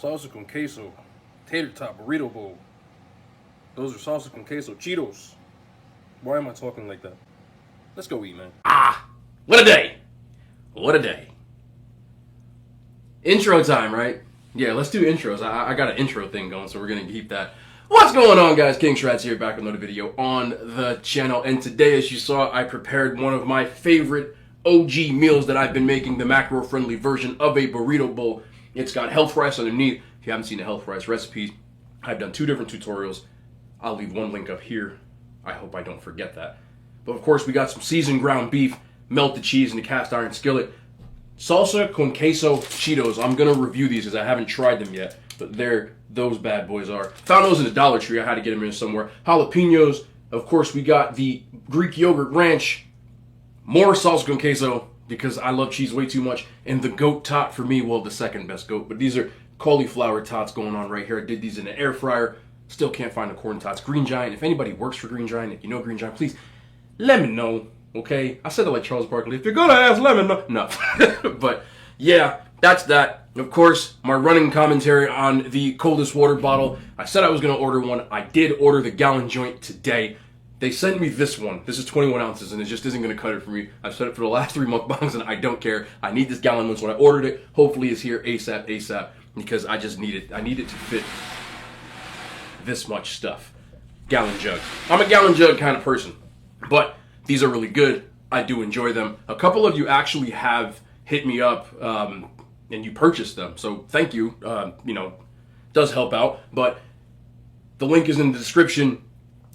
salsa con queso, tater tot, burrito bowl. Those are salsa con queso Cheetos. Why am I talking like that? Let's go eat, man. What a day! What a day. Intro time, right? Yeah, let's do intros. I got an intro thing going, so we're going to keep that. What's going on, guys? kingschratz here, back with another video on the channel. And today, as you saw, I prepared one of my favorite OG meals that I've been making, the macro-friendly version of a burrito bowl. It's got health rice underneath. If you haven't seen the health rice recipes, I've done 2 different tutorials. I'll leave one link up here. I hope I don't forget that. But of course, we got some seasoned ground beef, melted cheese in the cast iron skillet, salsa con queso Cheetos. I'm going to review these because I haven't tried them yet, but there those bad boys are. Found those in the Dollar Tree. I had to get them in somewhere. Jalapenos. Of course, we got the Greek yogurt ranch, more salsa con queso because I love cheese way too much, and the goat tot for me, well, the second best goat. But these are cauliflower tots going on right here. I did these in the air fryer. Still can't find the corn tots. Green Giant. If anybody works for Green Giant, if you know Green Giant, please let me know. Okay, I said it like Charles Barkley. If you're gonna ask, let me know. No, but yeah, that's that. Of course, my running commentary on the coldest water bottle. I said I was gonna order one. I did order the gallon joint today. They sent me this one. This is 21 ounces, and it just isn't gonna cut it for me. I've said it for the last 3 mukbangs, and I don't care. I need this gallon one, so when I ordered it, hopefully it's here ASAP, because I just need it. I need it to fit this much stuff. Gallon jug. I'm a gallon jug kind of person, but these are really good. I do enjoy them. A couple of you actually have hit me up and you purchased them, so thank you. Does help out, but the link is in the description.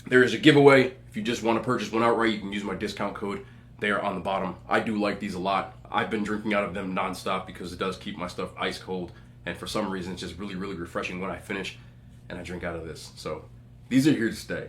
There is a giveaway. If you just want to purchase one outright, you can use my discount code there on the bottom. I do like these a lot. I've been drinking out of them nonstop because it does keep my stuff ice cold, and for some reason it's just really, really refreshing when I finish and I drink out of this. So these are here to stay,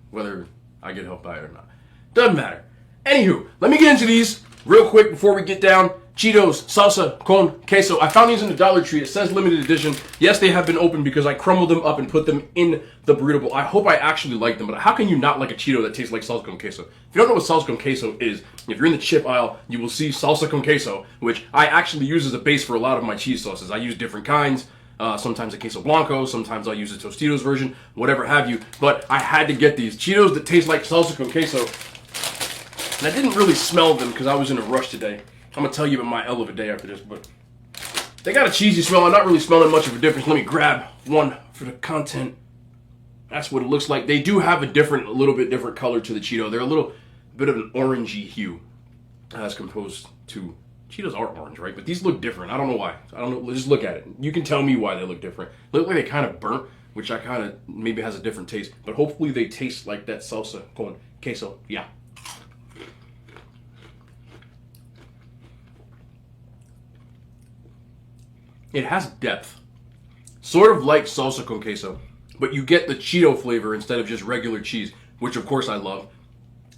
whether I get help by it or not. Doesn't matter. Anywho, let me get into these real quick before we get down. Cheetos, salsa con queso. I found these in the Dollar Tree. It says limited edition. Yes, they have been opened because I crumbled them up and put them in the burrito bowl. I hope I actually like them, but how can you not like a Cheeto that tastes like salsa con queso? If you don't know what salsa con queso is, if you're in the chip aisle, you will see salsa con queso, which I actually use as a base for a lot of my cheese sauces. I use different kinds. Sometimes a queso blanco, sometimes I'll use a Tostitos version, whatever have you. But I had to get these Cheetos that taste like salsa con queso. And I didn't really smell them because I was in a rush today. I'm going to tell you about my hell of a day after this, but they got a cheesy smell. I'm not really smelling much of a difference. Let me grab one for the content. That's what it looks like. They do have a little bit different color to the Cheeto. They're a little bit of an orangey hue as composed to... Cheetos are orange, right? But these look different. I don't know why. I don't know. Just look at it. You can tell me why they look different. They look like they kind of burnt, which I kind of maybe has a different taste. But hopefully they taste like that salsa con queso. Yeah. It has depth. Sort of like salsa con queso. But you get the Cheeto flavor instead of just regular cheese, which of course I love.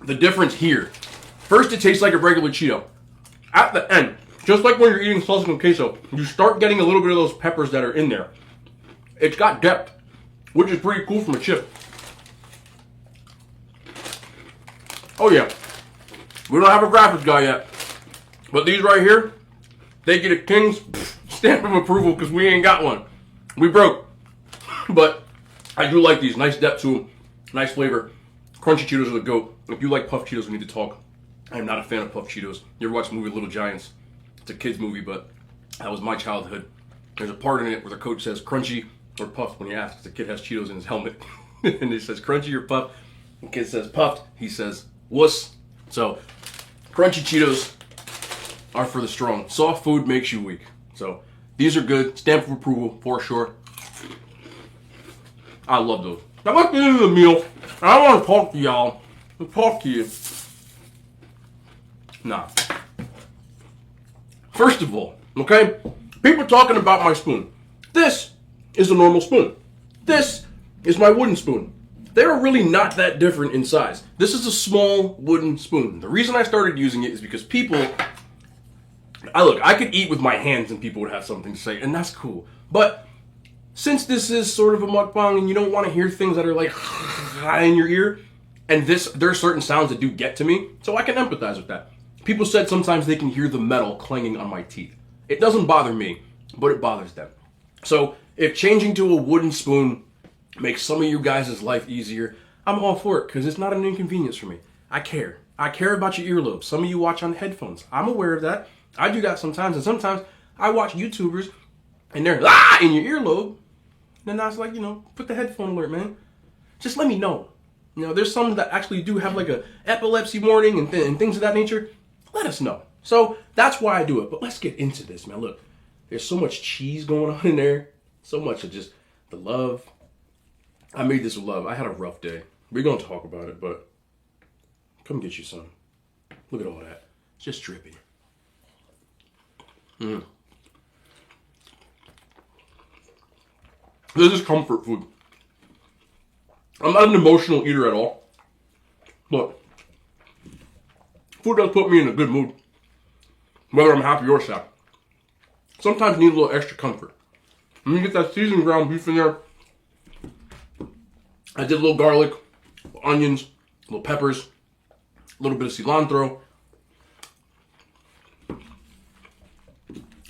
The difference here. First, it tastes like a regular Cheeto. At the end, just like when you're eating salsa con queso, you start getting a little bit of those peppers that are in there. It's got depth, which is pretty cool from a chip. Oh yeah, we don't have a graphics guy yet, but these right here, they get a king's stamp of approval because we ain't got one. We broke, but I do like these. Nice depth to them, nice flavor. Crunchy Cheetos are the goat. If you like puffed Cheetos, we need to talk. I am not a fan of puffed Cheetos. You ever watch the movie Little Giants? It's a kid's movie, but that was my childhood. There's a part in it where the coach says crunchy or puffed when he asks. The kid has Cheetos in his helmet. And he says crunchy or puffed. The kid says puffed. He says wuss. So, crunchy Cheetos are for the strong. Soft food makes you weak. So, these are good. Stamp of approval for sure. I love those. Now let's get into the meal. I want to talk to y'all. Let's talk to you. Nah. First of all, okay, people talking about my spoon. This is a normal spoon. This is my wooden spoon. They are really not that different in size. This is a small wooden spoon. The reason I started using it is because people... I could eat with my hands and people would have something to say, and that's cool. But since this is sort of a mukbang and you don't want to hear things that are like in your ear, and there are certain sounds that do get to me, so I can empathize with that. People said sometimes they can hear the metal clanging on my teeth. It doesn't bother me, but it bothers them. So if changing to a wooden spoon makes some of you guys' life easier, I'm all for it because it's not an inconvenience for me. I care. I care about your earlobes. Some of you watch on headphones. I'm aware of that. I do that sometimes, and sometimes I watch YouTubers and they're in your earlobe. Then I was like, put the headphone alert, man. Just let me know. There's some that actually do have like a epilepsy warning and things of that nature. Let us know. So that's why I do it. But let's get into this, man. Look, there's so much cheese going on in there. So much of just the love. I made this with love. I had a rough day. We're going to talk about it, but come get you some. Look at all that. It's just dripping. This is comfort food. I'm not an emotional eater at all, but food does put me in a good mood, whether I'm happy or sad. Sometimes need a little extra comfort. When you get that seasoned ground beef in there, I did a little garlic, onions, little peppers, a little bit of cilantro.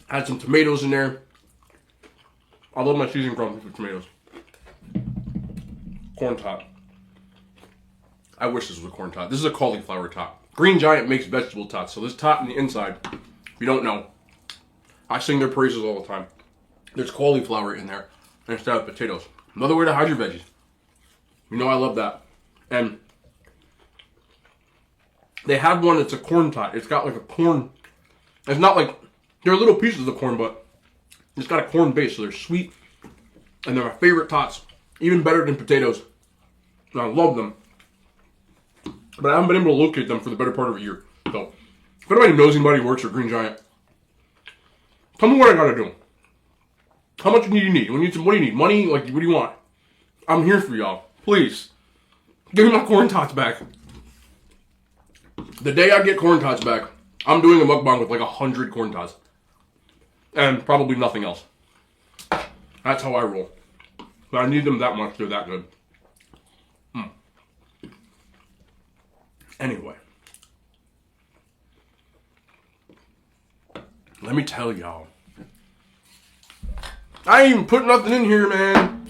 Had some tomatoes in there. I love my seasoned ground beef with tomatoes. Corn tot. I wish this was a corn tot. This is a cauliflower tot. Green Giant makes vegetable tots. So this tot on the inside, if you don't know, I sing their praises all the time. There's cauliflower in there instead of potatoes. Another way to hide your veggies. I love that. And they have one that's a corn tot. It's got like a corn. It's not like, they're little pieces of corn, but it's got a corn base, so they're sweet. And they're my favorite tots. Even better than potatoes. And I love them. But I haven't been able to locate them for the better part of a year. So, if anybody knows anybody who works for Green Giant, tell me what I gotta do. How much do you need? What do you need? Money? Like, what do you want? I'm here for y'all. Please. Give me my corn tots back. The day I get corn tots back, I'm doing a mukbang with like 100 corn tots. And probably nothing else. That's how I roll. But I need them that much. They're that good. Anyway. Let me tell y'all. I ain't even put nothing in here, man.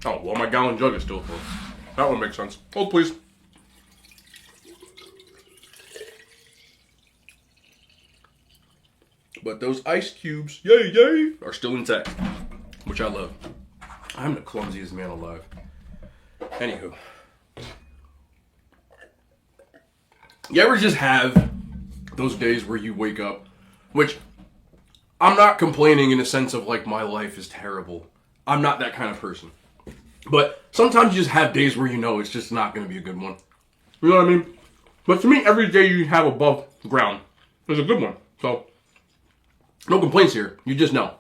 Oh, well, my gallon jug is still full. That one makes sense. Hold, please. But those ice cubes, yay, are still intact. Which I love. I'm the clumsiest man alive. Anywho. You ever just have those days where you wake up, which I'm not complaining in the sense of like my life is terrible. I'm not that kind of person. But sometimes you just have days where it's just not going to be a good one. You know what I mean? But to me, every day you have above ground is a good one. So, no complaints here. You just know.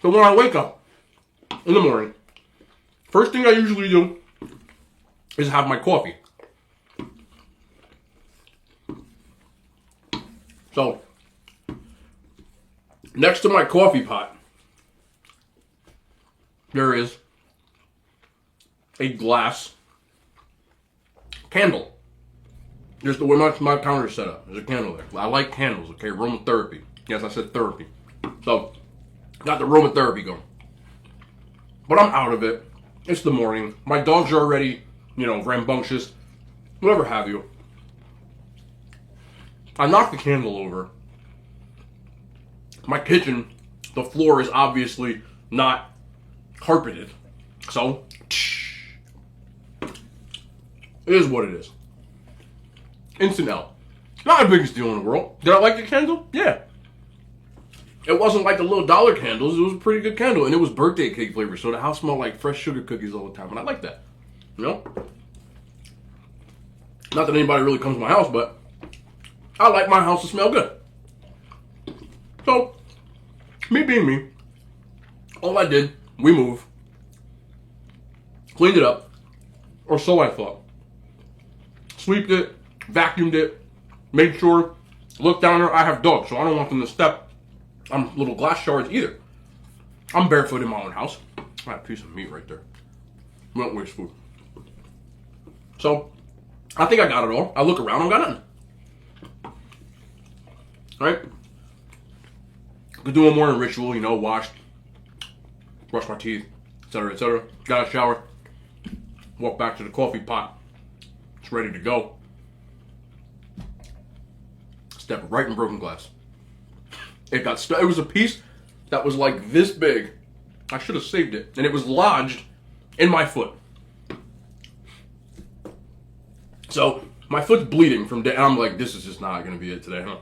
So when I wake up in the morning, first thing I usually do is have my coffee. So, next to my coffee pot, there is a glass candle. Just the way my counter is set up. There's a candle there. I like candles, okay? Aromatherapy. Yes, I said therapy. So, got the aromatherapy going. But I'm out of it. It's the morning. My dogs are already, rambunctious. Whatever have you. I knocked the candle over. My kitchen, the floor is obviously not carpeted. So, it is what it is. Instant L. Not the biggest deal in the world. Did I like the candle? Yeah. It wasn't like the little dollar candles. It was a pretty good candle. And it was birthday cake flavor. So the house smelled like fresh sugar cookies all the time. And I like that. Not that anybody really comes to my house, but I like my house to smell good. So, me being me, all I did, we moved, cleaned it up, or so I thought. Sweeped it, vacuumed it, made sure, looked down there. I have dogs, so I don't want them to step on little glass shards either. I'm barefoot in my own house. I have a piece of meat right there. We don't waste food. So, I think I got it all. I look around, I don't got nothing. Right? Could do a morning ritual, washed, brush my teeth, etc., etc. Got a shower, walk back to the coffee pot. It's ready to go. Step right in broken glass. It got stuck. It was a piece that was like this big. I should have saved it, and it was lodged in my foot. So my foot's bleeding from day, and I'm like, this is just not gonna be it today, huh?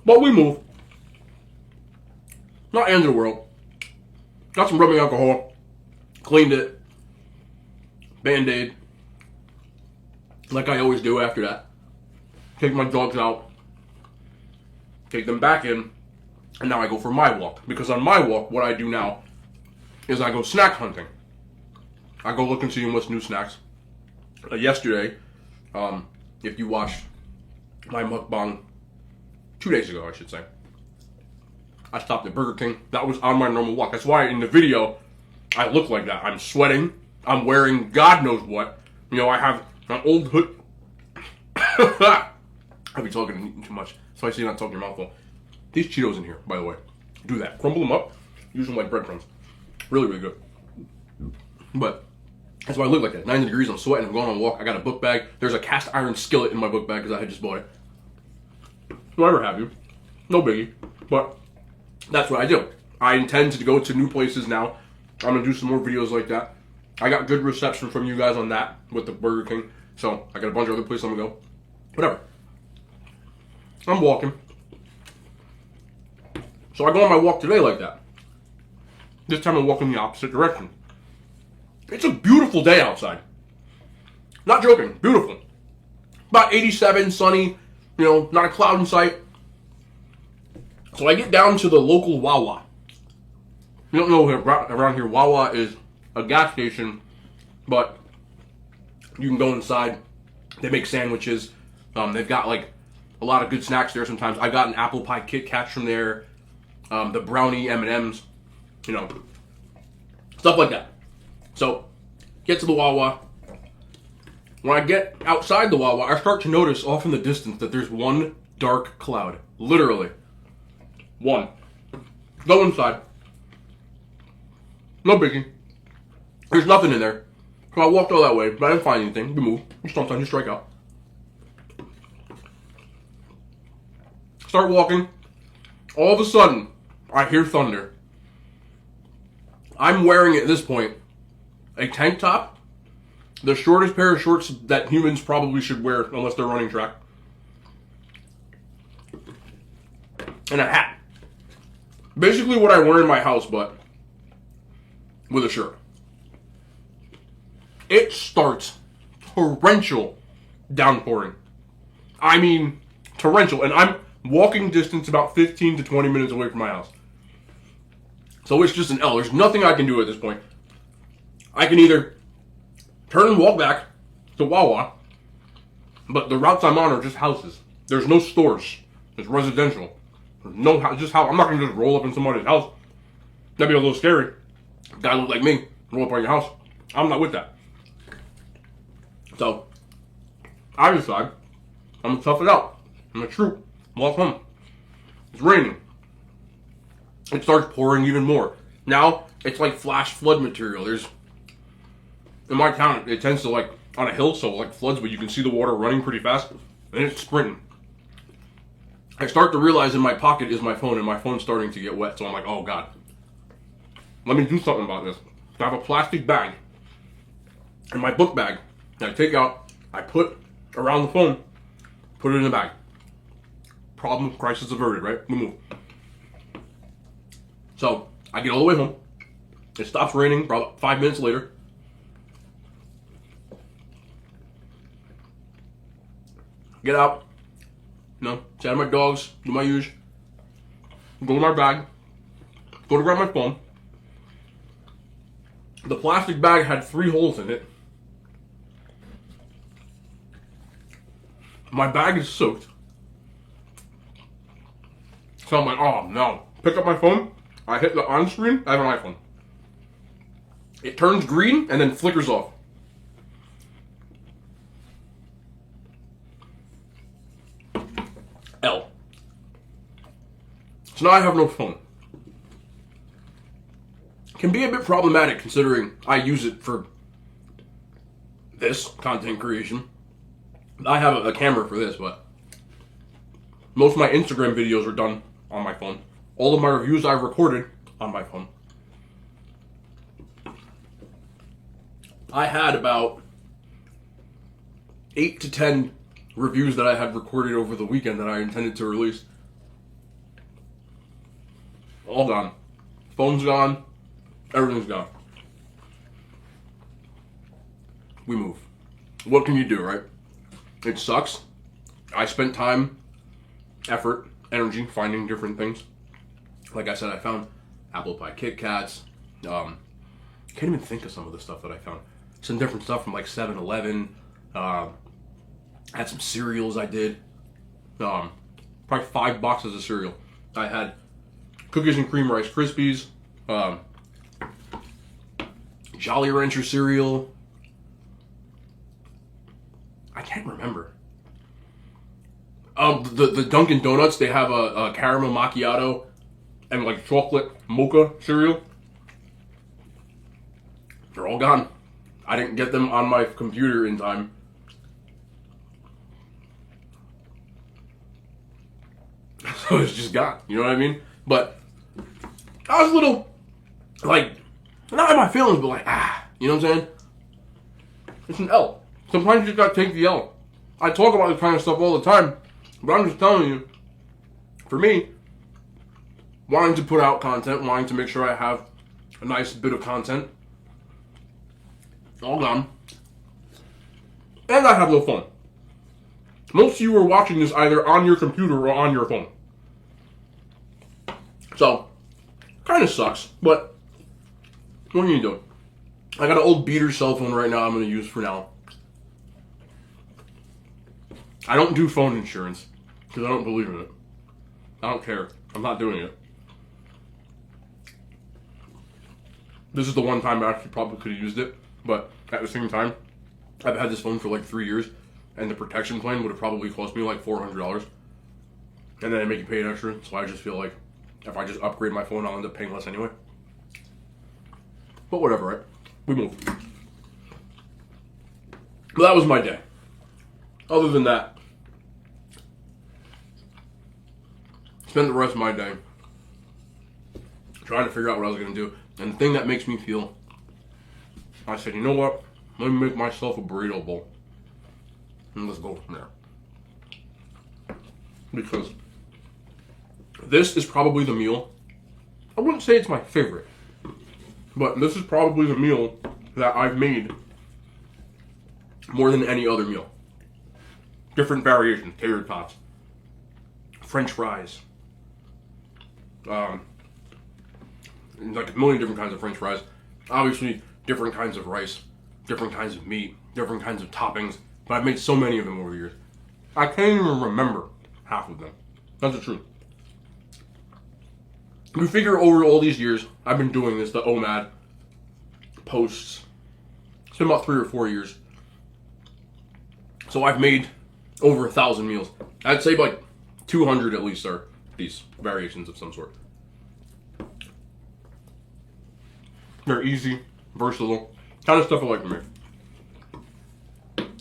But we move. Not the end of the world. Got some rubbing alcohol, cleaned it, Band-Aid, like I always do after that. Take my dogs out, take them back in, and now I go for my walk. Because on my walk, what I do now is I go snack hunting. I go look and see what's new snacks. Yesterday, if you watched my mukbang 2 days ago, I should say, I stopped at Burger King. That was on my normal walk. That's why in the video, I look like that. I'm sweating. I'm wearing God knows what. You know, I have an old hood. I'll be talking and eating too much. So I see you not talking your mouth full. These Cheetos in here, by the way. Do that. Crumble them up. Use them like breadcrumbs. Really, really good. But that's why I look like that. 90 degrees, I'm sweating, I'm going on a walk. I got a book bag. There's a cast iron skillet in my book bag because I had just bought it. Whatever have you. No biggie. But that's what I do. I intend to go to new places now. I'm going to do some more videos like that. I got good reception from you guys on that with the Burger King. So I got a bunch of other places I'm going to go. Whatever. I'm walking. So I go on my walk today like that. This time I'm walking the opposite direction. It's a beautiful day outside. Not joking, beautiful. About 87, sunny, you know, not a cloud in sight. So I get down to the local Wawa. You don't know around here, Wawa is a gas station, but you can go inside. They make sandwiches. They've got like a lot of good snacks there sometimes. I got an apple pie Kit Kat from there. The brownie M&Ms, you know, stuff like that. So, get to the Wawa. When I get outside the Wawa, I start to notice off in the distance that there's one dark cloud. Literally. One. Go inside. No biggie. There's nothing in there. So I walked all that way, but I didn't find anything. We move. Sometimes you strike out. Start walking. All of a sudden, I hear thunder. I'm wearing, at this point, a tank top, the shortest pair of shorts that humans probably should wear unless they're running track, and a hat. Basically what I wear in my house, but with a shirt. It starts torrential downpouring. I mean, torrential. And I'm walking distance about 15 to 20 minutes away from my house. So it's just an L. There's nothing I can do at this point. I can either turn and walk back to Wawa, but the routes I'm on are just houses. There's no stores. It's residential. There's no house, just how I'm not gonna just roll up in somebody's house. That'd be a little scary. Guy look like me, roll up on your house. I'm not with that. So I decide I'm gonna tough it out. I'm a troop. Walk home. It's raining. It starts pouring even more. Now it's like flash flood material. There's in my town it tends to like on a hill, so like floods, but you can see the water running pretty fast, and it's sprinting. I start to realize in my pocket is my phone, and my phone's starting to get wet. So I'm like, oh god, let me do something about this. So I have a plastic bag in my book bag that I take out. I put around the phone, put it in the bag. Problem, crisis averted, right? We move. So I get all the way home. It stops raining about 5 minutes later. Get out. Chat my dogs, do my use. Go to my bag. Go to grab my phone. The plastic bag had 3 holes in it. My bag is soaked. So I'm like, oh no. Pick up my phone. I hit the on screen. I have an iPhone. It turns green and then flickers off. L. So now I have no phone. can be a bit problematic considering I use it for this content creation. I have a camera for this, but most of my Instagram videos are done on my phone. All of my reviews I've recorded on my phone. I had about 8 to 10 reviews that I had recorded over the weekend that I intended to release. All gone. Phone's gone. Everything's gone. We move. What can you do, right? It sucks. I spent time, effort, energy finding different things. Like I said, I found apple pie Kit Kats. Can't even think of some of the stuff that I found. Some different stuff from like 7-Eleven. Had some cereals I did. Probably 5 boxes of cereal. I had cookies and cream Rice Krispies. Jolly Rancher cereal. I can't remember. The Dunkin' Donuts, they have a caramel macchiato and like chocolate mocha cereal. They're all gone. I didn't get them on my computer in time. So it's just gone. You know what I mean? But I was a little, like, not in my feelings, but like, you know what I'm saying? It's an L. Sometimes you just gotta take the L. I talk about this kind of stuff all the time, but I'm just telling you, for me, wanting to put out content, wanting to make sure I have a nice bit of content, all gone. And I have no phone. Most of you are watching this either on your computer or on your phone. So, kind of sucks, but what are you doing? I got an old beater cell phone right now I'm going to use for now. I don't do phone insurance because I don't believe in it. I don't care. I'm not doing it. This is the one time I actually probably could have used it, but at the same time, I've had this phone for like 3 years, and the protection plan would have probably cost me like $400. And then I make you pay an extra, so I just feel like if I just upgrade my phone, I'll end up paying less anyway. But whatever, right? We move. But that was my day. Other than that, spent the rest of my day trying to figure out what I was going to do. And the thing that makes me feel, I said, you know what? Let me make myself a burrito bowl. And let's go from there. Because this is probably the meal. I wouldn't say it's my favorite, but this is probably the meal that I've made more than any other meal. Different variations, tater tots, French fries, like a million different kinds of French fries. Obviously, different kinds of rice, different kinds of meat, different kinds of toppings. But I've made so many of them over the years. I can't even remember half of them. That's the truth. You figure over all these years, I've been doing this, the OMAD posts. It's been about 3 or 4 years. So I've made over 1,000 meals. I'd say like 200 at least are these variations of some sort. They're easy, versatile, kind of stuff I like to make.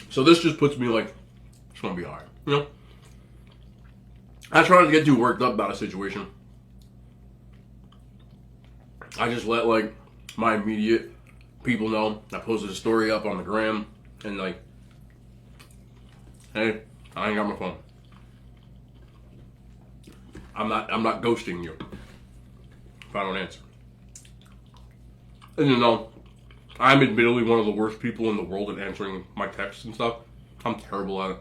So this just puts me like, it's gonna be alright, you know? I try not to get too worked up about a situation. I just let like my immediate people know. I posted a story up on the gram and like, hey, I ain't got my phone. I'm not ghosting you if I don't answer. And you know, I'm admittedly one of the worst people in the world at answering my texts and stuff. I'm terrible at it.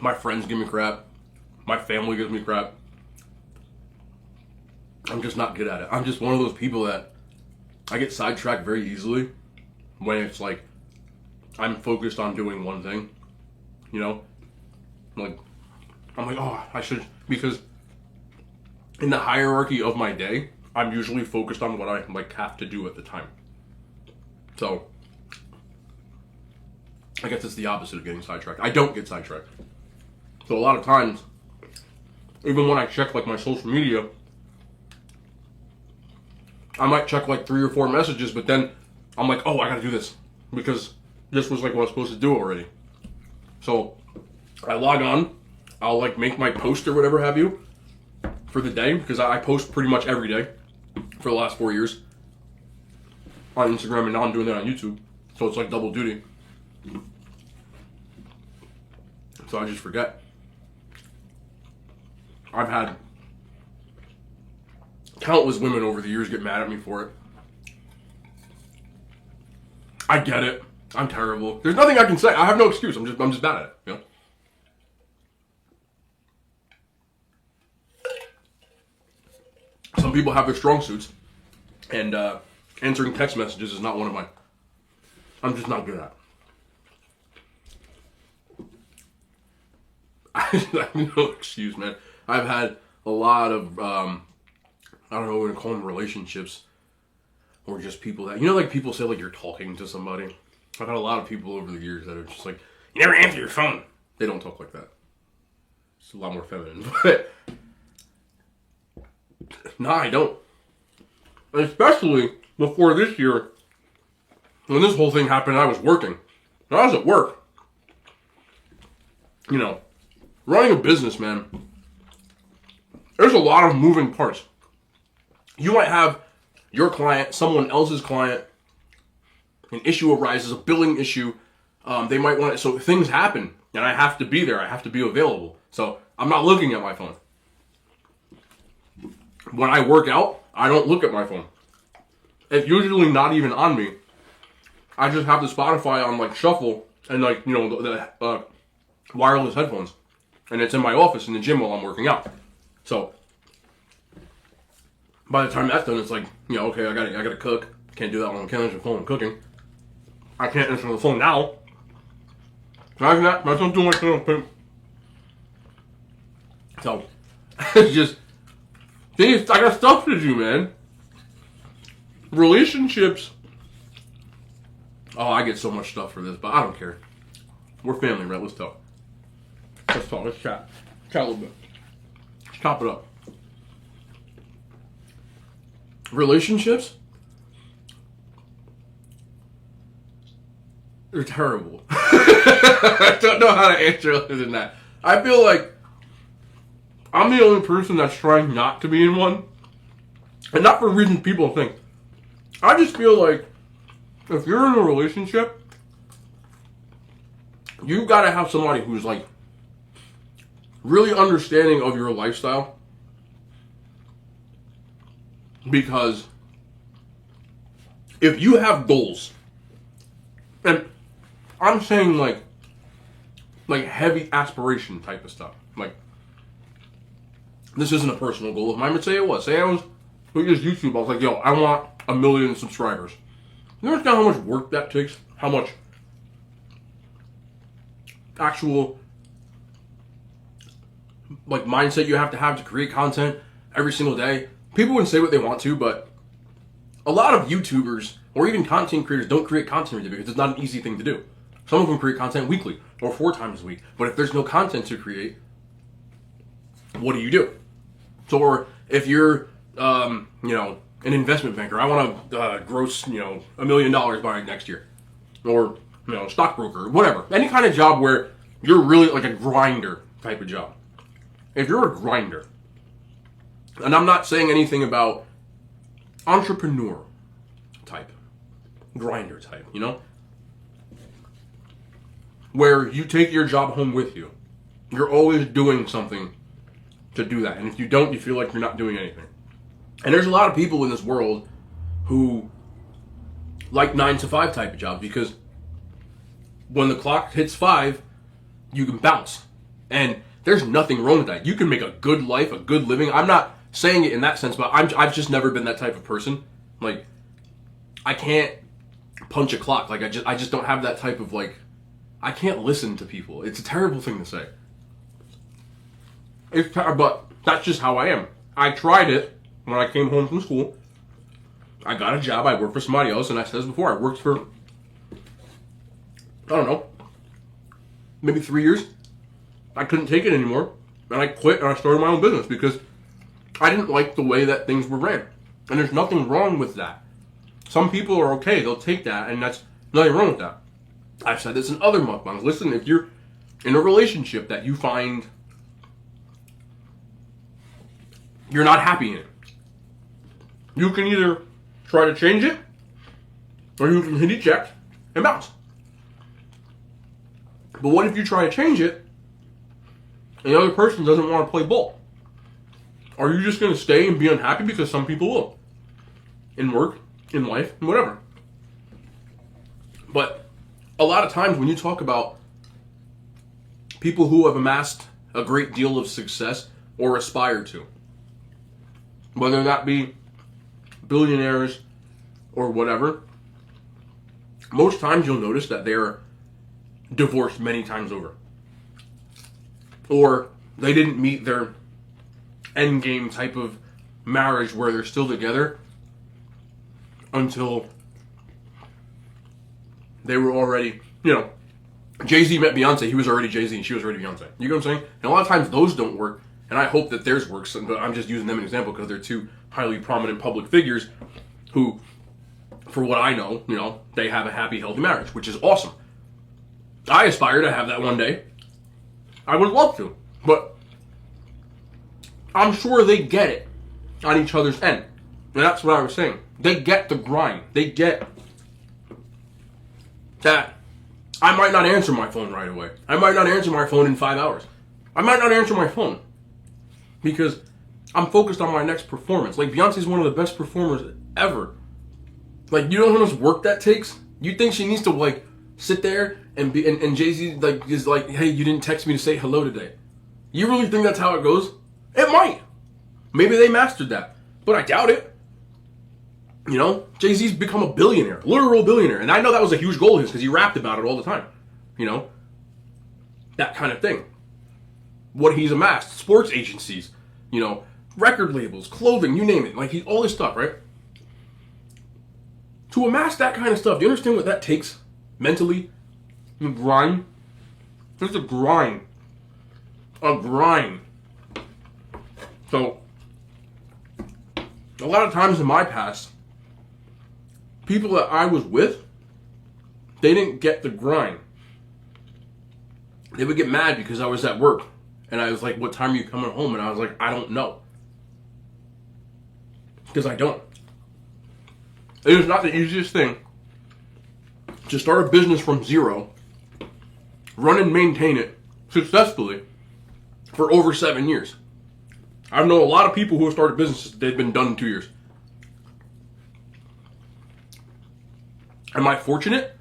My friends give me crap. My family gives me crap. I'm just not good at it. I'm just one of those people that I get sidetracked very easily when it's like I'm focused on doing one thing. You know? Like, I'm like, oh, I should, because in the hierarchy of my day, I'm usually focused on what I like have to do at the time. So, I guess it's the opposite of getting sidetracked. I don't get sidetracked. So a lot of times, even when I check like my social media, I might check like 3 or 4 messages, but then I'm like, oh, I gotta do this because this was like what I was supposed to do already. So I log on, I'll like make my post or whatever have you for the day, because I post pretty much every day for the last 4 years on Instagram, and now I'm doing that on YouTube. So it's like double duty. So I just forget. I've had countless women over the years get mad at me for it. I get it. I'm terrible. There's nothing I can say. I have no excuse. I'm just bad at it, you know? Some people have their strong suits, and answering text messages is not one of mine. I'm just not good at it. I have no excuse, man. I've had a lot of, I don't know what to call them, relationships, or just people that, you know, like people say like you're talking to somebody. I've had a lot of people over the years that are just like, you never answer your phone. They don't talk like that. It's a lot more feminine, but no, I don't. Especially before this year, when this whole thing happened, I was working. When I was at work, you know, running a business, man, there's a lot of moving parts. You might have your client, someone else's client, an issue arises, a billing issue. They might want it, so things happen, and I have to be there. I have to be available. So I'm not looking at my phone. When I work out, I don't look at my phone. It's usually not even on me. I just have the Spotify on like shuffle and like, you know, the wireless headphones, and it's in my office in the gym while I'm working out. So by the time that's done, it's like, you know, okay, I gotta cook. Can't do that when I'm answering the phone and cooking. I can't answer the phone now. Imagine that. I don't do my phone. So it's just things. I got stuff to do, man. Relationships. Oh, I get so much stuff for this, but I don't care. We're family, right? Let's talk. Let's talk. Let's chat. Chat a little bit. Let's chop it up. Relationships? They're terrible. I don't know how to answer other than that. I feel like I'm the only person that's trying not to be in one. And not for reasons people think. I just feel like if you're in a relationship, you've got to have somebody who's like really understanding of your lifestyle. Because if you have goals, and I'm saying like heavy aspiration type of stuff. Like, this isn't a personal goal of mine, but say it was. Say I was looking at YouTube, I was like, yo, I want 1 million subscribers. You understand how much work that takes? How much actual like mindset you have to create content every single day? People can say what they want to, but a lot of YouTubers or even content creators don't create content every day because it's not an easy thing to do. Some of them create content weekly or 4 times a week. But if there's no content to create, what do? So, or if you're, you know, an investment banker, I want to gross, you know, $1 million by next year, or, you know, stockbroker, whatever. Any kind of job where you're really like a grinder type of job. If you're a grinder, and I'm not saying anything about entrepreneur type, grinder type, you know? Where you take your job home with you. You're always doing something to do that. And if you don't, you feel like you're not doing anything. And there's a lot of people in this world who like 9 to 5 type of jobs because when the clock hits 5, you can bounce. And there's nothing wrong with that. You can make a good life, a good living. I'm not saying it in that sense, but I've just never been that type of person. Like, I can't punch a clock. Like, I just don't have that type of, like, I can't listen to people. It's a terrible thing to say. But that's just how I am. I tried it when I came home from school. I got a job. I worked for somebody else, and I said this before. I worked for, I don't know, maybe 3 years. I couldn't take it anymore, and I quit, and I started my own business because I didn't like the way that things were ran. And there's nothing wrong with that. Some people are okay, they'll take that, and that's nothing wrong with that. I've said this in other mukbangs. Listen, if you're in a relationship that you find you're not happy in it, you can either try to change it, or you can hit eject and bounce. But what if you try to change it, and the other person doesn't want to play ball? Are you just going to stay and be unhappy? Because some people will. In work, in life, and whatever. But a lot of times when you talk about people who have amassed a great deal of success or aspire to, whether that be billionaires or whatever, most times you'll notice that they're divorced many times over. Or they didn't meet their end game type of marriage where they're still together until they were already, Jay-Z met Beyonce, he was already Jay-Z and she was already Beyonce. You know what I'm saying? And a lot of times those don't work, and I hope that theirs works, but I'm just using them as an example because they're two highly prominent public figures who, for what I know, they have a happy, healthy marriage, which is awesome. I aspire to have that one day. I would love to, but I'm sure they get it on each other's end. And that's what I was saying. They get the grind. They get that I might not answer my phone right away. I might not answer my phone in 5 hours. I might not answer my phone because I'm focused on my next performance. Like, Beyonce's one of the best performers ever. Like, you know how much work that takes? You think she needs to, sit there and be, and Jay-Z, is like, hey, you didn't text me to say hello today. You really think that's how it goes? It might. Maybe they mastered that, but I doubt it. Jay-Z's become a billionaire, literal billionaire. And I know that was a huge goal of his because he rapped about it all the time. That kind of thing. What he's amassed, sports agencies, record labels, clothing, you name it. All this stuff, right? To amass that kind of stuff, do you understand what that takes mentally? The grind. There's a grind. A grind. So, a lot of times in my past, people that I was with, they didn't get the grind. They would get mad because I was at work. And I was like, what time are you coming home? And I was like, I don't know. Because I don't. It is not the easiest thing to start a business from zero, run and maintain it successfully for over 7 years. I know a lot of people who have started businesses, they've been done in 2 years. Am I fortunate?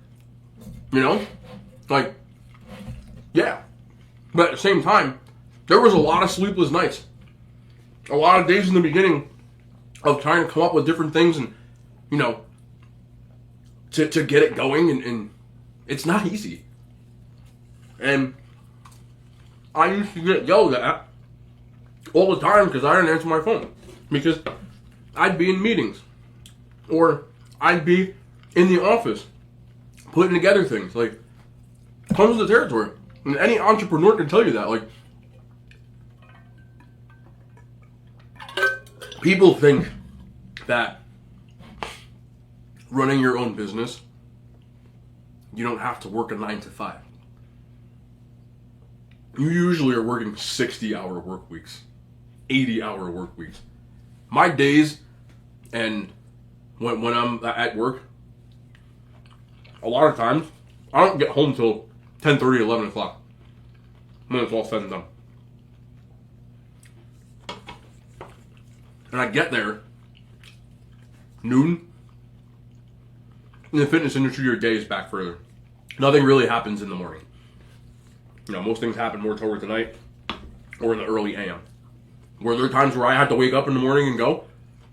Yeah. But at the same time, there was a lot of sleepless nights. A lot of days in the beginning of trying to come up with different things and, to get it going, and it's not easy. And I used to get yelled at all the time because I didn't answer my phone. Because I'd be in meetings. Or I'd be in the office putting together things. Comes with the territory. And any entrepreneur can tell you that. People think that running your own business, you don't have to work a 9 to 5. You usually are working 60-hour work weeks, 80-hour work weeks. My days, and when I'm at work, a lot of times, I don't get home till 10:30, 11 o'clock, when it's all said and done. And I get there noon. In the fitness industry, your day is back further. Nothing really happens in the morning. Most things happen more towards the night or in the early AM. Were there times where I had to wake up in the morning and go?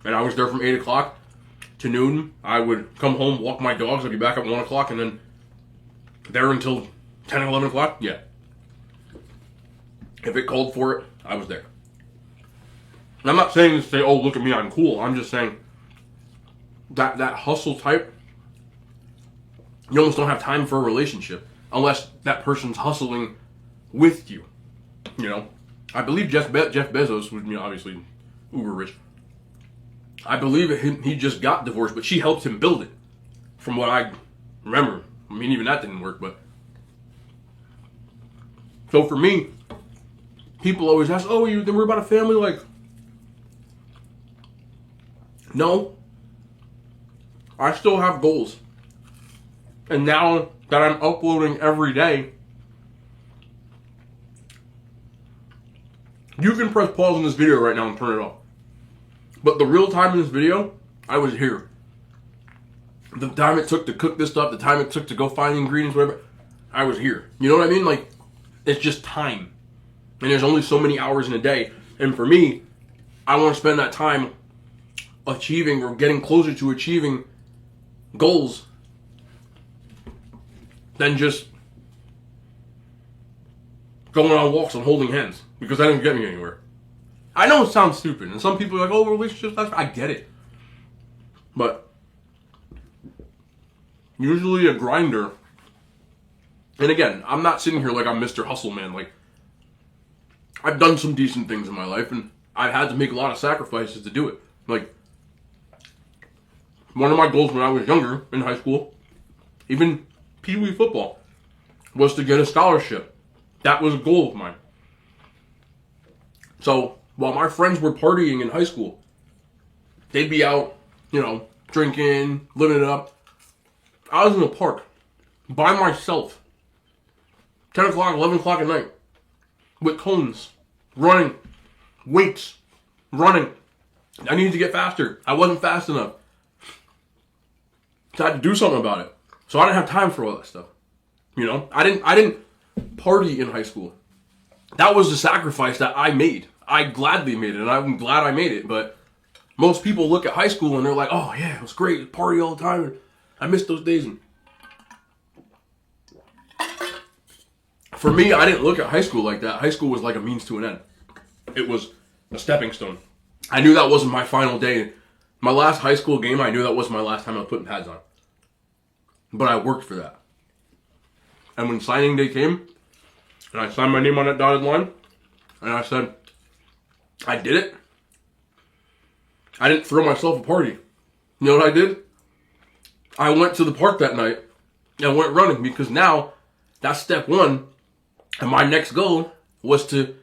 And I was there from 8 o'clock to noon. I would come home, walk my dogs. I'd be back at 1 o'clock and then there until 10 or 11 o'clock. Yeah. If it called for it, I was there. And I'm not saying to say, oh, look at me, I'm cool. I'm just saying that hustle type, you almost don't have time for a relationship unless that person's hustling with you. I believe Jeff Bezos, obviously uber rich, I believe he just got divorced, but she helped him build it. From what I remember. I mean, even that didn't work, but. So for me, people always ask, oh, you worry about a family? Like, no. I still have goals. And now that I'm uploading every day, you can press pause on this video right now and turn it off. But the real time in this video, I was here. The time it took to cook this stuff, the time it took to go find the ingredients, whatever, I was here. You know what I mean? Like, it's just time. And there's only so many hours in a day. And for me, I want to spend that time achieving or getting closer to achieving goals than just going on walks and holding hands, because that doesn't get me anywhere. I know it sounds stupid, and some people are like, oh, relationships, I get it. But usually a grinder, and again, I'm not sitting here like I'm Mr. Hustle Man. Like, I've done some decent things in my life, and I've had to make a lot of sacrifices to do it. Like, one of my goals when I was younger, in high school, even Pee Wee football, was to get a scholarship. That was a goal of mine. So, while my friends were partying in high school, they'd be out, drinking, living it up. I was in the park, by myself, 10 o'clock, 11 o'clock at night, with cones, running, weights, running. I needed to get faster. I wasn't fast enough. So I had to do something about it. So I didn't have time for all that stuff. I didn't party in high school. That was the sacrifice that I made. I gladly made it, and I'm glad I made it. But most people look at high school and they're like, oh yeah, it was great, party all the time, and I missed those days. And for me, I didn't look at high school like that. High school was like a means to an end. It was a stepping stone. I knew that wasn't my final day. My last high school game, I knew that wasn't my last time I was putting pads on. But I worked for that. And when signing day came, and I signed my name on that dotted line, and I said, I did it. I didn't throw myself a party. You know what I did? I went to the park that night and went running, because now that's step one. And my next goal was to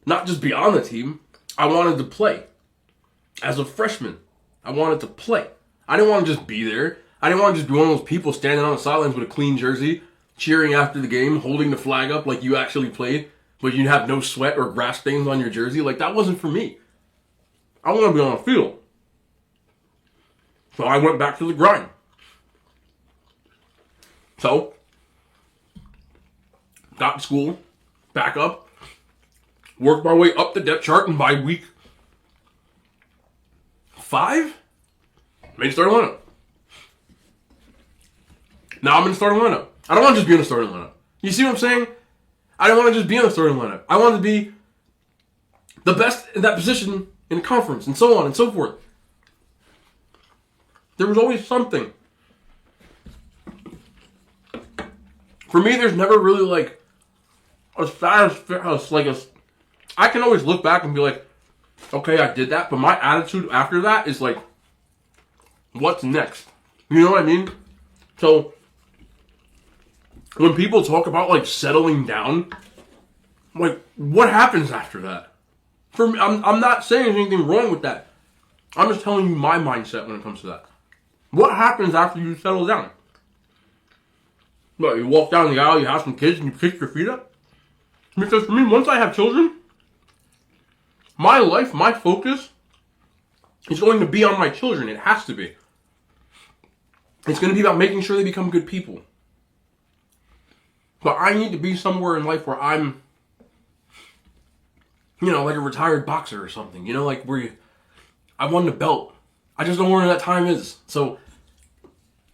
not just be on the team. I wanted to play. As a freshman, I wanted to play. I didn't want to just be there. I didn't want to just be one of those people standing on the sidelines with a clean jersey, cheering after the game, holding the flag up like you actually played, but you have no sweat or grass stains on your jersey. Like, that wasn't for me. I want to be on the field. So I went back to the grind. So, got to school, back up, worked my way up the depth chart, and by week 5, made starting lineup. Now I'm in the starting lineup. I don't want to just be in the starting lineup. You see what I'm saying? I don't want to just be in the starting lineup. I want to be the best in that position in the conference, and so on and so forth. There was always something. For me, there's never really like a I can always look back and be like, okay, I did that, but my attitude after that is like, what's next? You know what I mean? So, when people talk about like settling down, like, what happens after that? For me, I'm not saying there's anything wrong with that. I'm just telling you my mindset when it comes to that. What happens after you settle down? What, you walk down the aisle, you have some kids, and you kick your feet up? Because for me, once I have children, my life, my focus is going to be on my children. It has to be. It's going to be about making sure they become good people. But I need to be somewhere in life where I'm, like a retired boxer or something. Like where I won the belt. I just don't know where that time is. So,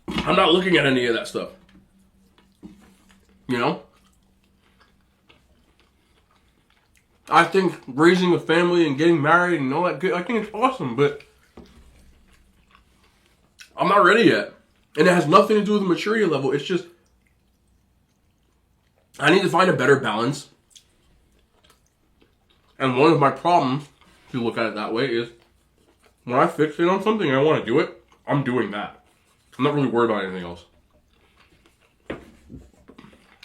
I'm not looking at any of that stuff. I think raising a family and getting married and all that good, I think it's awesome, but I'm not ready yet. And it has nothing to do with the maturity level. It's just, I need to find a better balance. And one of my problems, if you look at it that way, is when I fixate on something and I want to do it, I'm doing that. I'm not really worried about anything else.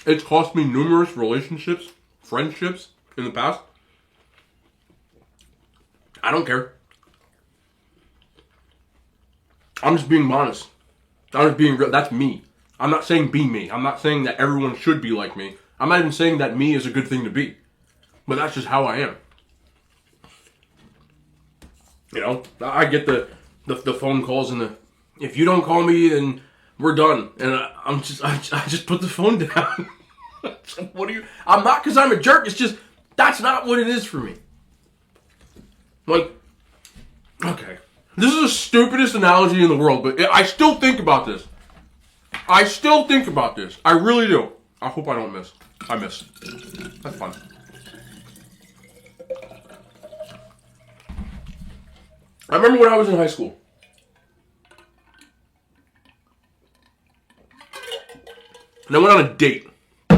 It's cost me numerous relationships, friendships in the past. I don't care. I'm just being honest. I'm just being real. That's me. I'm not saying be me. I'm not saying that everyone should be like me. I'm not even saying that me is a good thing to be. But that's just how I am. You know, I get the phone calls and the, if you don't call me, then we're done. And I just put the phone down. What do you? I'm not because I'm a jerk. It's just that's not what it is for me. Like, okay, this is the stupidest analogy in the world, but I still think about this. I still think about this. I really do. I hope I don't miss. I miss. That's fun. I remember when I was in high school. And I went on a date. I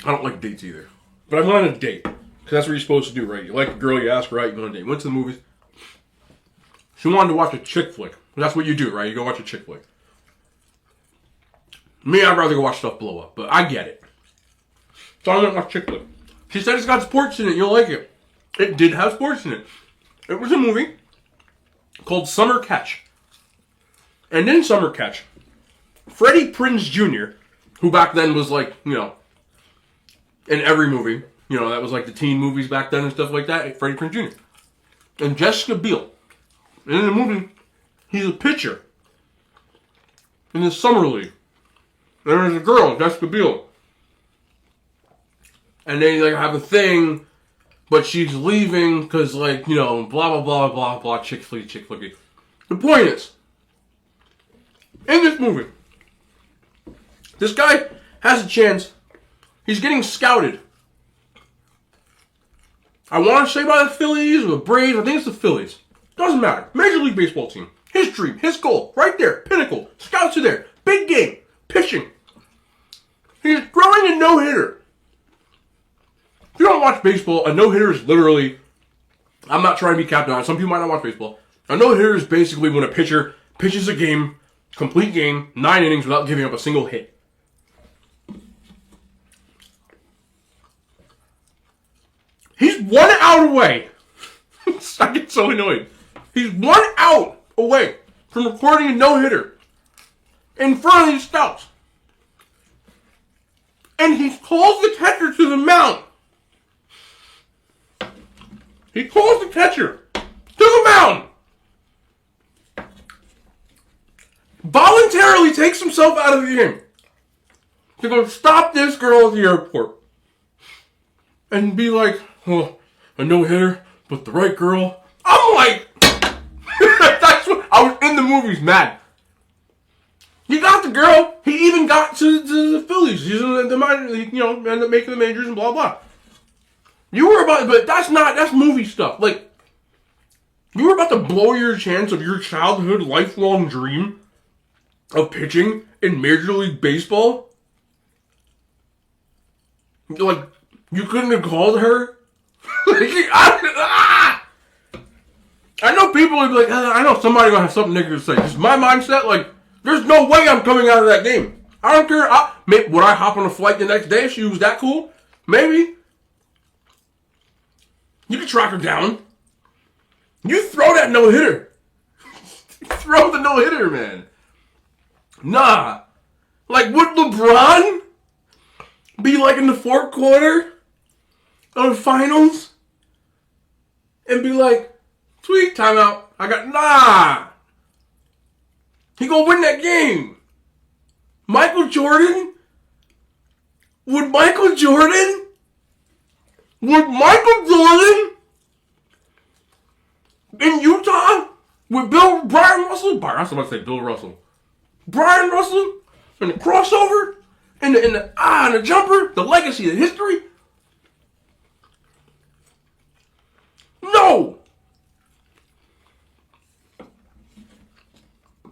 don't like dates either. But I went on a date. Because that's what you're supposed to do, right? You like a girl, you ask her out, you go on a date. Went to the movies. She wanted to watch a chick flick. That's what you do, right? You go watch a chick flick. Me, I'd rather go watch stuff blow up. But I get it. So I went to watch chick flick. She said it's got sports in it. You'll like it. It did have sports in it. It was a movie called Summer Catch. And in Summer Catch, Freddie Prinze Jr., who back then was like, you know, in every movie, you know, that was like the teen movies back then and stuff like that, Freddie Prinze Jr. And Jessica Biel. And in the movie, he's a pitcher in the summer league. And there's a girl, Jessica Biel. And they like have a thing, but she's leaving because like, you know, blah, blah, blah, blah, blah, chick flicky. The point is, in this movie, this guy has a chance. He's getting scouted. I want to say by the Phillies or the Braves. I think it's the Phillies. Doesn't matter. Major League Baseball team. His dream, his goal, right there, pinnacle. Scouts are there. Big game. Pitching. He's throwing a no-hitter. If you don't watch baseball, a no-hitter is literally, I'm not trying to be Captain on. Some people might not watch baseball. A no-hitter is basically when a pitcher pitches a game, complete game, 9 innings without giving up a single hit. He's 1 out away. I get so annoyed. He's 1 out away from recording a no-hitter in front of these scouts. And he calls the catcher to the mound. He calls the catcher to the mound. Voluntarily takes himself out of the game to go stop this girl at the airport. And be like, oh, a no-hitter, but the right girl. I'm like, that's what, I was in the movies mad. He got the girl. He even got to the Phillies. He's in the minor league, you know, ended up making the majors and blah, blah. You were about, but that's movie stuff. Like, you were about to blow your chance of your childhood lifelong dream of pitching in Major League Baseball. Like, you couldn't have called her? I know people would be like, I know somebody gonna have something negative to say. Just my mindset, like, there's no way I'm coming out of that game. I don't care. Would I hop on a flight the next day if she was that cool? Maybe. You can track her down. You throw that no-hitter. Throw the no-hitter, man. Nah. Like, would LeBron be like in the fourth quarter of the finals and be like, sweet, timeout. Nah. He gonna win that game. Michael Jordan? Would Michael Jordan in Utah with Brian Russell? I was about to say Bill Russell. Brian Russell and the crossover and the jumper, the legacy, the history? No!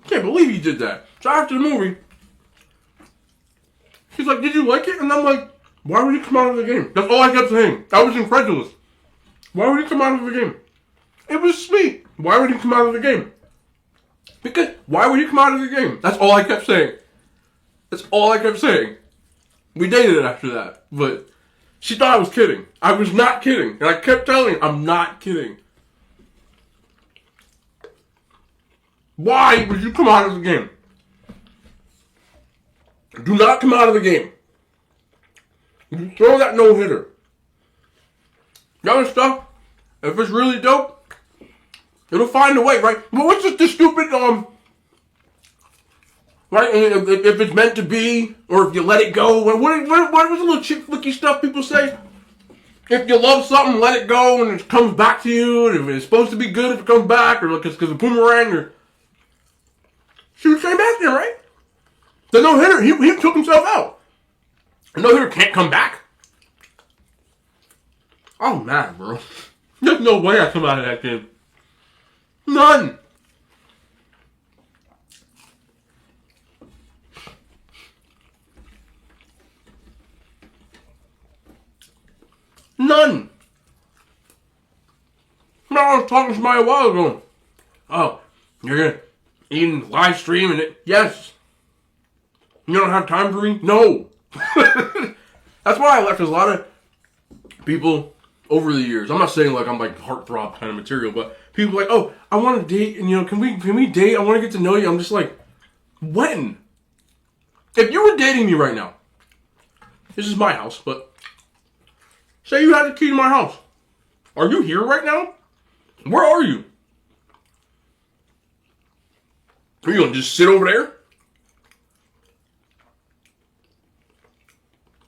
Can't believe he did that. So after the movie, he's like, did you like it? And I'm like, why would he come out of the game? That's all I kept saying. I was incredulous. Why would he come out of the game? It was sweet. Why would he come out of the game? Because, why would he come out of the game? That's all I kept saying. That's all I kept saying. We dated after that, but she thought I was kidding. I was not kidding. And I kept telling her, I'm not kidding. Why would you come out of the game? Do not come out of the game. You throw that no-hitter. The other stuff, if it's really dope, it'll find a way, right? But what's just the stupid, right? If it's meant to be, or if you let it go, what was the little chick flicky stuff people say? If you love something, let it go, and it comes back to you, and if it's supposed to be good if it comes back, or because of boomerang, or... She came back there, right? The no-hitter, he took himself out. The no-hitter can't come back. Oh, man, bro. There's no way I come out of that game. None. None. No, I was talking to somebody a while ago. Oh, you're gonna eat and live stream and it? Yes. You don't have time for me? No. That's why I left. There's a lot of people over the years. I'm not saying like I'm like heartthrob kind of material, but people like, oh, I want to date, and can we date? I want to get to know you. I'm just like, when? If you were dating me right now, this is my house, but say you had the key to my house. Are you here right now? Where are you? Are you gonna just sit over there?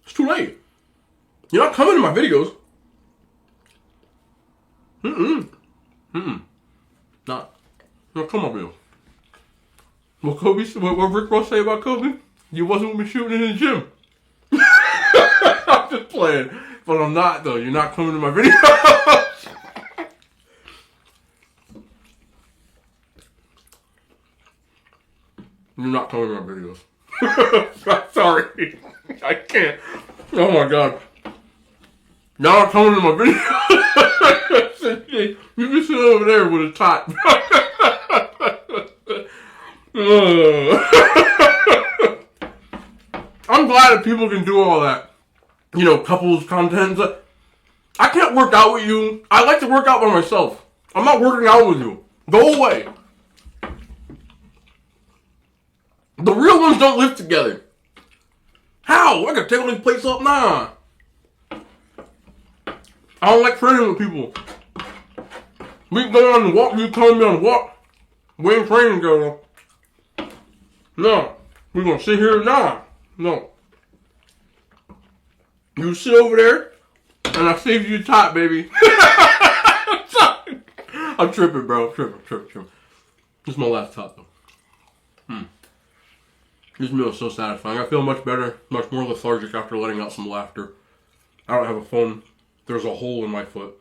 It's too late. You're not coming to my videos. Not. No, come on, Bill. What Rick Ross say about Kobe? You wasn't with me shooting in the gym. I'm just playing. But I'm not, though. You're not coming to my videos. You're not coming to my videos. Sorry. I can't. Oh, my God. You're not coming to my videos. You can sit over there with a tot. I'm glad that people can do all that. Couples content. I can't work out with you. I like to work out by myself. I'm not working out with you. Go away. The real ones don't live together. How? I gotta take all these plates up? Nah. I don't like training with people. We can go on the walk. You telling me on the walk. We ain't training together. No. We're gonna sit here. Nah. No. You sit over there, and I saved you a tot, baby. I'm tripping, bro. Tripping. This is my last tot, though. This meal is so satisfying. I feel much better, much more lethargic after letting out some laughter. I don't have a phone. There's a hole in my foot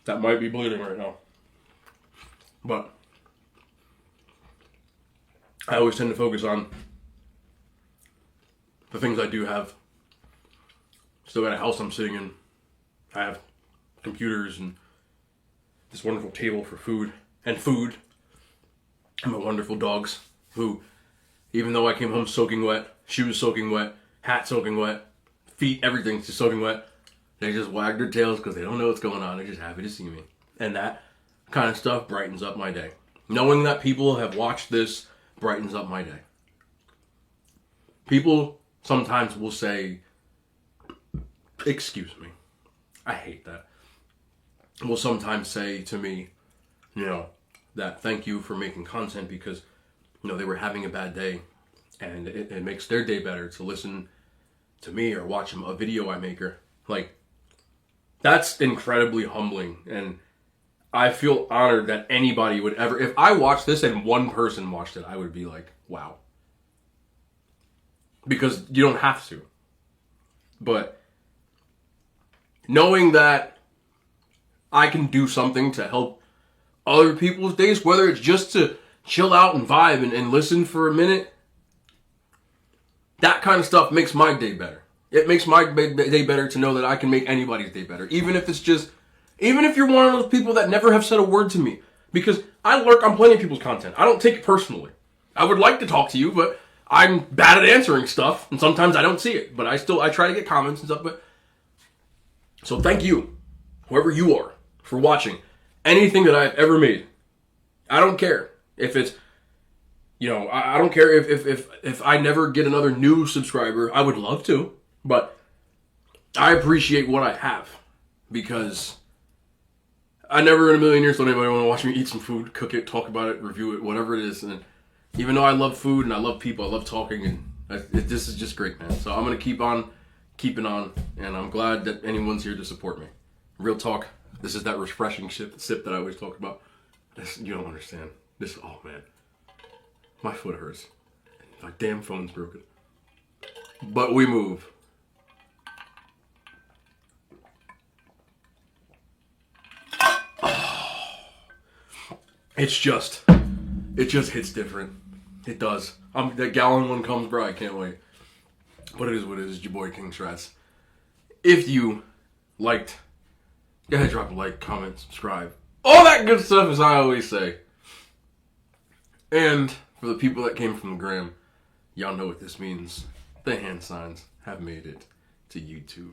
that might be bleeding right now. But I always tend to focus on the things I do have. Still got a house I'm sitting in. I have computers and this wonderful table for food. And my wonderful dogs who, even though I came home soaking wet, shoes soaking wet, hat soaking wet, feet, everything's just soaking wet, they just wag their tails because they don't know what's going on. They're just happy to see me. And that kind of stuff brightens up my day. Knowing that people have watched this brightens up my day. People sometimes will say, excuse me. I hate that. Will sometimes say to me, that thank you for making content because, they were having a bad day and it makes their day better to listen to me or watch a video I make or that's incredibly humbling. And I feel honored that anybody would ever, if I watched this and one person watched it, I would be like, wow. Because you don't have to. But knowing that I can do something to help other people's days, whether it's just to chill out and vibe and listen for a minute, that kind of stuff makes my day better. It makes my day better to know that I can make anybody's day better. Even if it's just Even if you're one of those people that never have said a word to me. Because I lurk on plenty of people's content. I don't take it personally. I would like to talk to you, but I'm bad at answering stuff, and sometimes I don't see it. But I try to get comments and stuff. But so thank you, whoever you are, for watching anything that I've ever made. I don't care if it's, I don't care if I never get another new subscriber. I would love to, but I appreciate what I have, because I never in a million years thought anybody want to watch me eat some food, cook it, talk about it, review it, whatever it is. And even though I love food and I love people, I love talking, and this is just great, man. So I'm going to keep on keeping on, and I'm glad that anyone's here to support me. Real talk, this is that refreshing sip that I always talk about. You don't understand. Oh man, my foot hurts. My damn phone's broken. But we move. It just hits different. It does. That gallon one comes, bro. I can't wait. But it is what it is. It's your boy kingschratz. If you liked, go ahead, drop a like, comment, subscribe, all that good stuff, as I always say. And for the people that came from the gram, y'all know what this means. The hand signs have made it to YouTube.